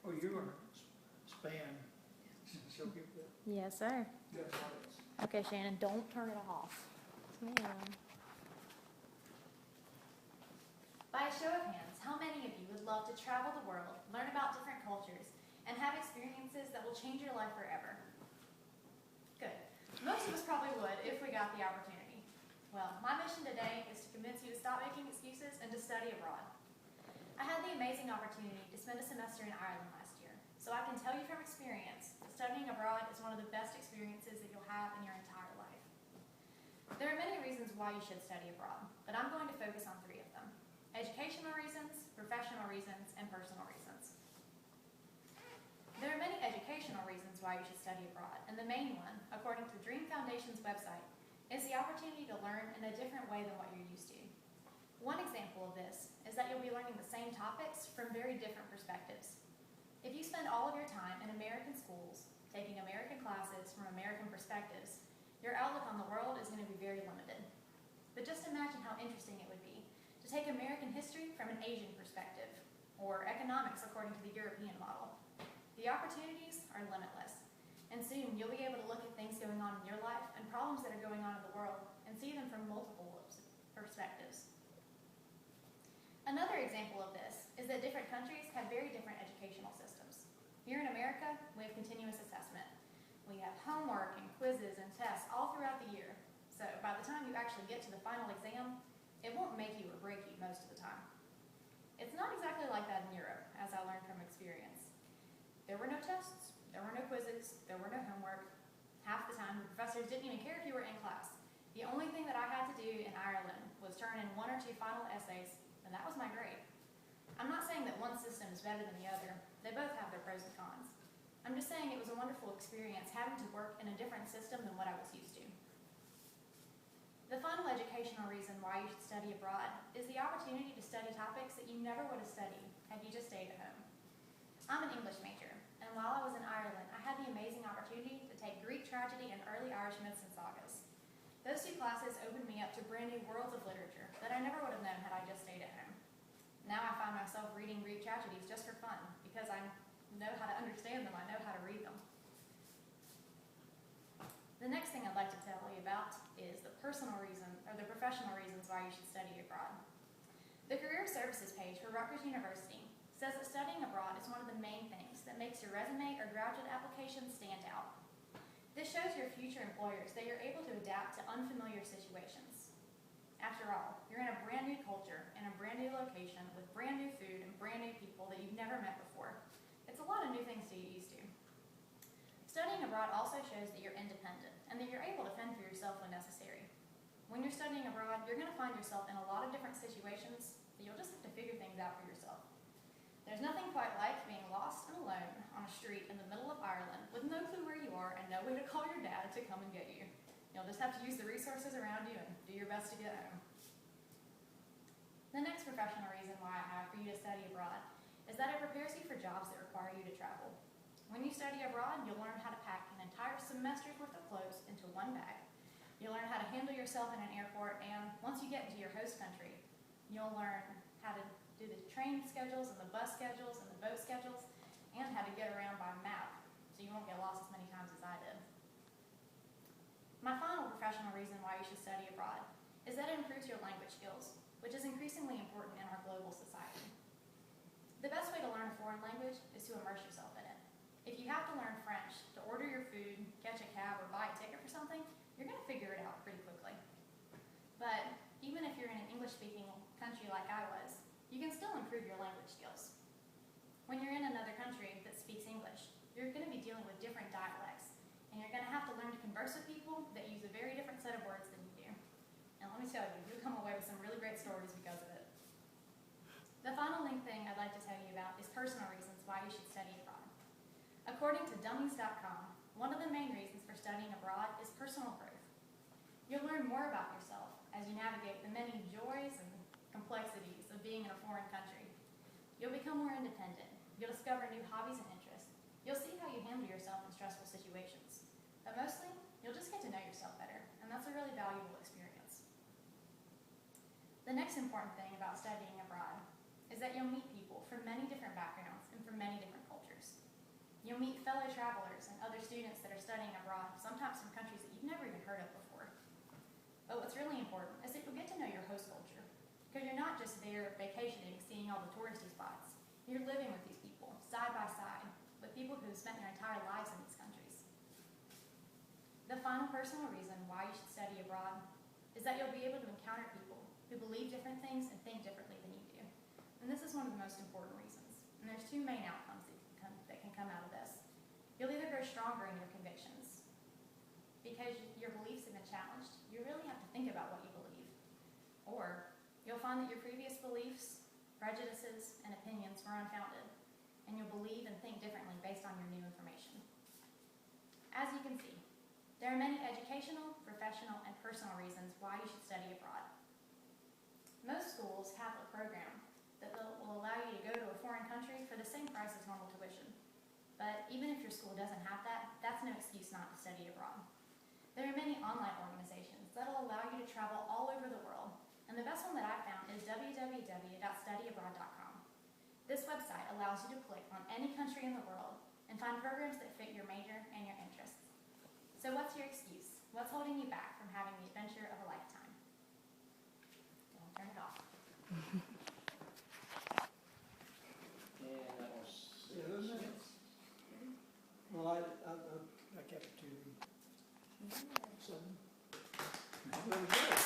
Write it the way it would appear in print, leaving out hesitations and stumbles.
Oh, you're gonna span, she'll give the Yes, sir. hearts. Okay, Shannon, don't turn it off. Yes, ma'am. By a show of hands, how many of you would love to travel the world, learn about different cultures, and have experiences that will change your life forever? Good. Most of us probably would if we got the opportunity. Well, my mission today is to convince you to stop making excuses and to study abroad. I had the amazing opportunity to spend a semester in Ireland last year, so I can tell you from experience that studying abroad is one of the best experiences that you'll have in your entire life. There are many reasons why you should study abroad, but I'm going to focus on 3 of them: educational reasons, professional reasons, and personal reasons. There are many educational reasons why you should study abroad, and the main one, according to Dream Foundation's website, is the opportunity to learn in a different way than what you're used to. One example of this is that you'll be learning the same topics from very different perspectives. If you spend all of your time in American schools, taking American classes from American perspectives, your outlook on the world is going to be very limited. But just imagine how interesting it would be to take American history from an Asian perspective, or economics according to the European model. The opportunities are limitless, and soon you'll be able to look at things going on in your life and problems that are going on in the world and see them from multiple perspectives. Another example of this is that different countries have very different educational systems. Here in America, we have continuous assessment. We have homework and quizzes and tests all throughout the year. So by the time you actually get to the final exam, it won't make you or break you most of the time. It's not exactly like that in Europe, as I learned from experience. There were no tests, there were no quizzes, there were no homework. Half the time, the professors didn't even care if you were in class. The only thing that I had to do in Ireland was turn in 1 or 2 final essays, and that was my grade. I'm not saying that one system is better than the other. They both have their pros and cons. I'm just saying it was a wonderful experience having to work in a different system than what I was used to. The final educational reason why you should study abroad is the opportunity to study topics that you never would have studied had you just stayed at home. I'm an English major, and while I was in Ireland, I had the amazing opportunity to take Greek tragedy and early Irish myths and sagas. Those 2 classes opened me up to brand new worlds of literature that I never would have known had I just stayed at home. Now I find myself reading Greek tragedies just for fun, because I know how to understand them, I know how to read them. The next thing I'd like to tell you about is the personal reason, or the professional reasons why you should study abroad. The Career Services page for Rutgers University says that studying abroad is one of the main things that makes your resume or graduate application stand out. This shows your future employers that you're able to adapt to unfamiliar situations. After all, you're in a brand new culture, in a brand new location, with brand new food and brand new people that you've never met before. It's a lot of new things to get used to. Studying abroad also shows that you're independent and that you're able to fend for yourself when necessary. When you're studying abroad, you're going to find yourself in a lot of different situations that you'll just have to figure things out for yourself. There's nothing quite like being lost and alone on a street in the middle of Ireland with no clue where you are and no way to call your dad to come and get you. You'll just have to use the resources around you and do your best to get home. The next professional reason why I have for you to study abroad is that it prepares you for jobs that require you to travel. When you study abroad, you'll learn how to pack an entire semester's worth of clothes into one bag. You'll learn how to handle yourself in an airport, and once you get into your host country, you'll learn how to do the train schedules and the bus schedules and the boat schedules, and how to get around by map, so you won't get lost as many times as I did. My final professional reason why you should study abroad is that it improves your language skills, which is increasingly important in our global society. The best way to learn a foreign language is to immerse yourself in it. If you have to learn French to order your food, catch a cab, or buy a ticket for something, you're going to figure it out pretty quickly. But even if you're in an English-speaking country like I was, you can still improve your language skills. When you're in another country that speaks English, you're going to be dealing with different dialects, and you're going to have to learn to converse with people that use a very different set of words than you do. And let me tell you, you'll come away with some really great stories because of it. The final thing I'd like to tell you about is personal reasons why you should study abroad. According to dummies.com, one of the main reasons for studying abroad is personal growth. You'll learn more about yourself as you navigate the many joys and complexities of being in a foreign country. You'll become more independent. You'll discover new hobbies and interests. You'll see how you handle yourself in stressful situations. But mostly, you'll just get to know yourself better, and that's a really valuable experience. The next important thing about studying abroad is that you'll meet people from many different backgrounds and from many different cultures. You'll meet fellow travelers and other students that are studying abroad, sometimes from countries that you've never even heard of before. But what's really important is that you'll get to know your host culture, because you're not just there vacationing, seeing all the touristy spots. You're living with these people, side by side, with people who've spent their entire lives in these countries. The final personal reason why you should study abroad is that you'll be able to encounter people who believe different things and think differently than you do. And this is one of the most important reasons. And there's two main outcomes that can come out of this. You'll either grow stronger in your convictions, because your beliefs have been challenged. You really have to think about what you believe. Or you'll find that your previous beliefs, prejudices, and opinions were unfounded, and you'll believe and think differently based on your new information. As you can see, there are many educational, professional, and personal reasons why you should study abroad. Most schools have a program that will allow you to go to a foreign country for the same price as normal tuition. But even if your school doesn't have that, that's no excuse not to study abroad. There are many online organizations that will allow you to travel all over the world, and the best one that I found is www.studyabroad.com. This website allows you to click on any country in the world and find programs that fit your major and your interests. So what's your excuse? What's holding you back from having the adventure of a lifetime? Don't turn it off. And that was 7 minutes. Well, I kept it to 7. Very good.